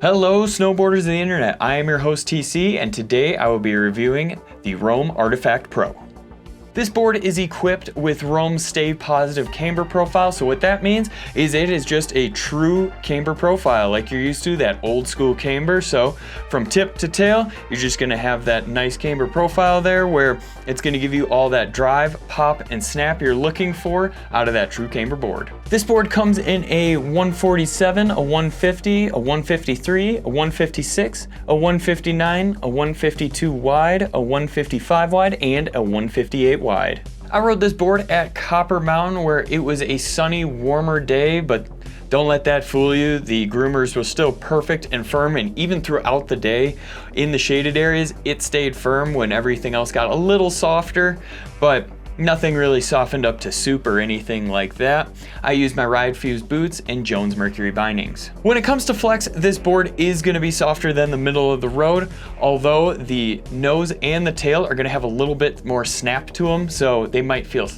Hello snowboarders of the internet, I am your host TC and today I will be reviewing the Roam Artifact Pro. This board is equipped with Roam's Stay Positive camber profile, so what that means is it is just a true camber profile like you're used to, that old school camber. So from tip to tail, you're just gonna have that nice camber profile there where it's gonna give you all that drive, pop, and snap you're looking for out of that true camber board. This board comes in a 147, a 150, a 153, a 156, a 159, a 152 wide, a 155 wide, and a 158 wide. I rode this board at Copper Mountain where it was a sunny, warmer day, but don't let that fool you. The groomers were still perfect and firm, and even throughout the day in the shaded areas, it stayed firm when everything else got a little softer, but nothing really softened up to soup or anything like that. I used my Ride Fuse boots and Jones Mercury bindings. When it comes to flex, this board is going to be softer than the middle of the road, although the nose and the tail are going to have a little bit more snap to them, so they might feel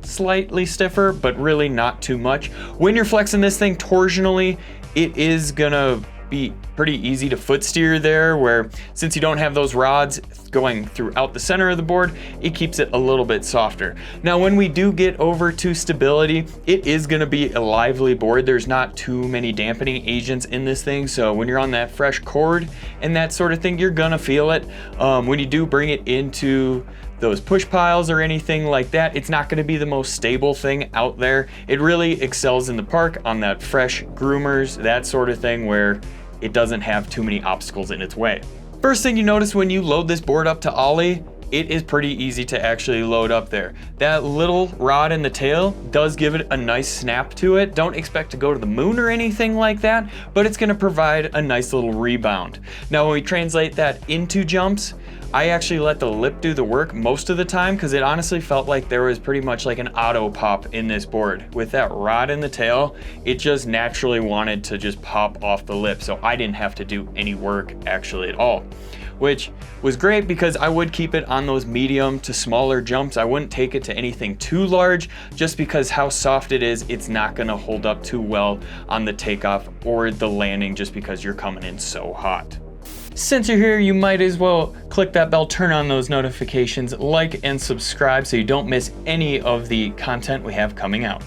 slightly stiffer, but really not too much. When you're flexing this thing torsionally, it is gonna be pretty easy to foot steer there, where since you don't have those rods going throughout the center of the board, it keeps it a little bit softer. Now when we do get over to stability, it is going to be a lively board. There's not too many dampening agents in this thing, so when you're on that fresh cord and that sort of thing, you're gonna feel it. When you do bring it into those push piles or anything like that, it's not going to be the most stable thing out there. It really excels in the park on that fresh groomers, that sort of thing, where it doesn't have too many obstacles in its way. First thing you notice when you load this board up to ollie, it is pretty easy to actually load up there. That little rod in the tail does give it a nice snap to it. Don't expect to go to the moon or anything like that, but it's going to provide a nice little rebound. Now when we translate that into jumps, I actually let the lip do the work most of the time because it honestly felt like there was pretty much like an auto pop in this board. With that rod in the tail, it just naturally wanted to just pop off the lip, so I didn't have to do any work actually at all, which was great because I would keep it on those medium to smaller jumps. I wouldn't take it to anything too large just because how soft it is, it's not gonna hold up too well on the takeoff or the landing just because you're coming in so hot. Since you're here, you might as well click that bell, turn on those notifications, like and subscribe so you don't miss any of the content we have coming out.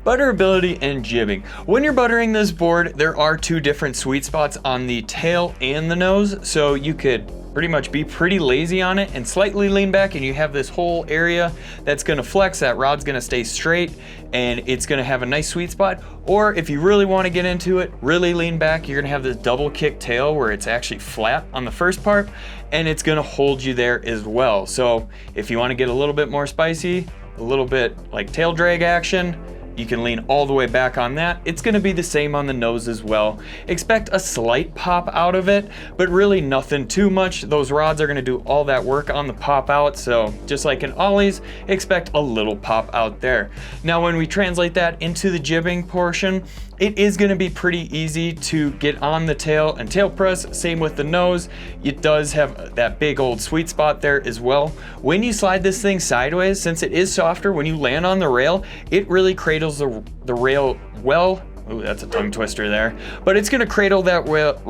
Butterability and jibbing. When you're buttering this board, there are two different sweet spots on the tail and the nose, so you could pretty much be pretty lazy on it and slightly lean back and you have this whole area that's gonna flex, that rod's gonna stay straight and it's gonna have a nice sweet spot. Or if you really wanna get into it, really lean back, you're gonna have this double kick tail where it's actually flat on the first part and it's gonna hold you there as well. So if you wanna get a little bit more spicy, a little bit like tail drag action, you can lean all the way back on that. It's gonna be the same on the nose as well. Expect a slight pop out of it, but really nothing too much. Those rods are gonna do all that work on the pop out, so just like in ollies, expect a little pop out there. Now when we translate that into the jibbing portion, it is gonna be pretty easy to get on the tail and tail press, same with the nose. It does have that big old sweet spot there as well. When you slide this thing sideways, since it is softer, when you land on the rail, it really cradles the rail well. Ooh, that's a tongue twister there. But it's gonna cradle that rail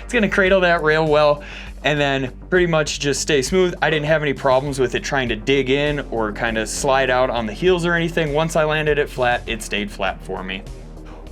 it's gonna cradle that rail well and then pretty much just stay smooth. I didn't have any problems with it trying to dig in or kind of slide out on the heels or anything. Once I landed it flat, it stayed flat for me.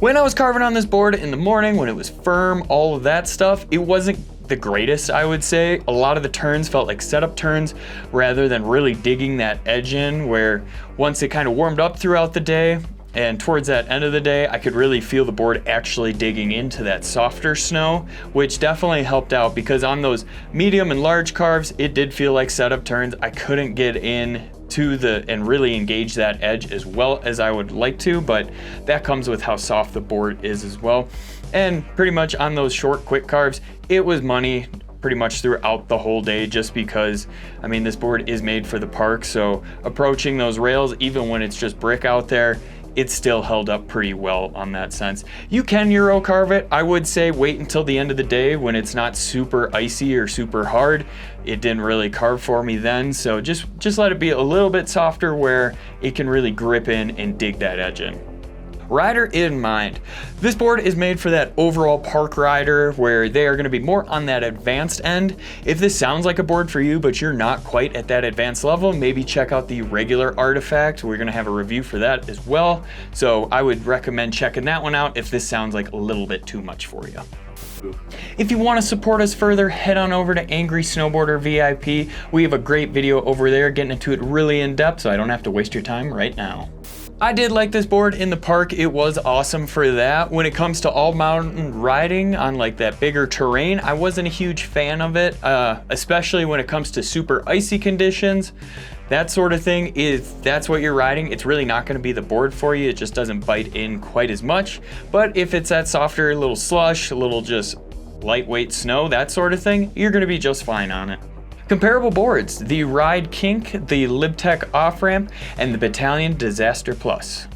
When I was carving on this board in the morning, when it was firm, all of that stuff, it wasn't the greatest, I would say. A lot of the turns felt like setup turns rather than really digging that edge in, where once it kind of warmed up throughout the day and towards that end of the day, I could really feel the board actually digging into that softer snow, which definitely helped out because on those medium and large carves, it did feel like setup turns. I couldn't get in to and really engage that edge as well as I would like to, but that comes with how soft the board is as well. And pretty much on those short quick carves, it was money pretty much throughout the whole day just because, I mean, this board is made for the park, so approaching those rails, even when it's just brick out there, it still held up pretty well on that sense. You can Euro carve it. I would say wait until the end of the day when it's not super icy or super hard. It didn't really carve for me then, so just let it be a little bit softer where it can really grip in and dig that edge in. Rider in mind. This board is made for that overall park rider where they are going to be more on that advanced end. If this sounds like a board for you, but you're not quite at that advanced level, maybe check out the regular Artifact. We're going to have a review for that as well. So I would recommend checking that one out if this sounds like a little bit too much for you. If you want to support us further, head on over to Angry Snowboarder VIP. We have a great video over there getting into it really in depth, so I don't have to waste your time right now. I did like this board in the park. It was awesome for that. When it comes to all mountain riding on like that bigger terrain, I wasn't a huge fan of it, especially when it comes to super icy conditions. That sort of thing, if that's what you're riding, it's really not going to be the board for you. It just doesn't bite in quite as much. But if it's that softer, little slush, a little just lightweight snow, that sort of thing, you're going to be just fine on it. Comparable boards, the Ride Kink, the Lib Tech Off Ramp, and the Bataleon Disaster Plus.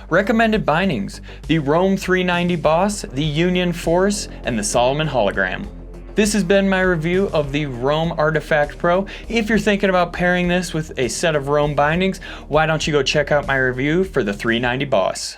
Recommended bindings, the Rome 390 Boss, the Union Force, and the Salomon Hologram. This has been my review of the Rome Artifact Pro. If you're thinking about pairing this with a set of Rome bindings, why don't you go check out my review for the 390 Boss.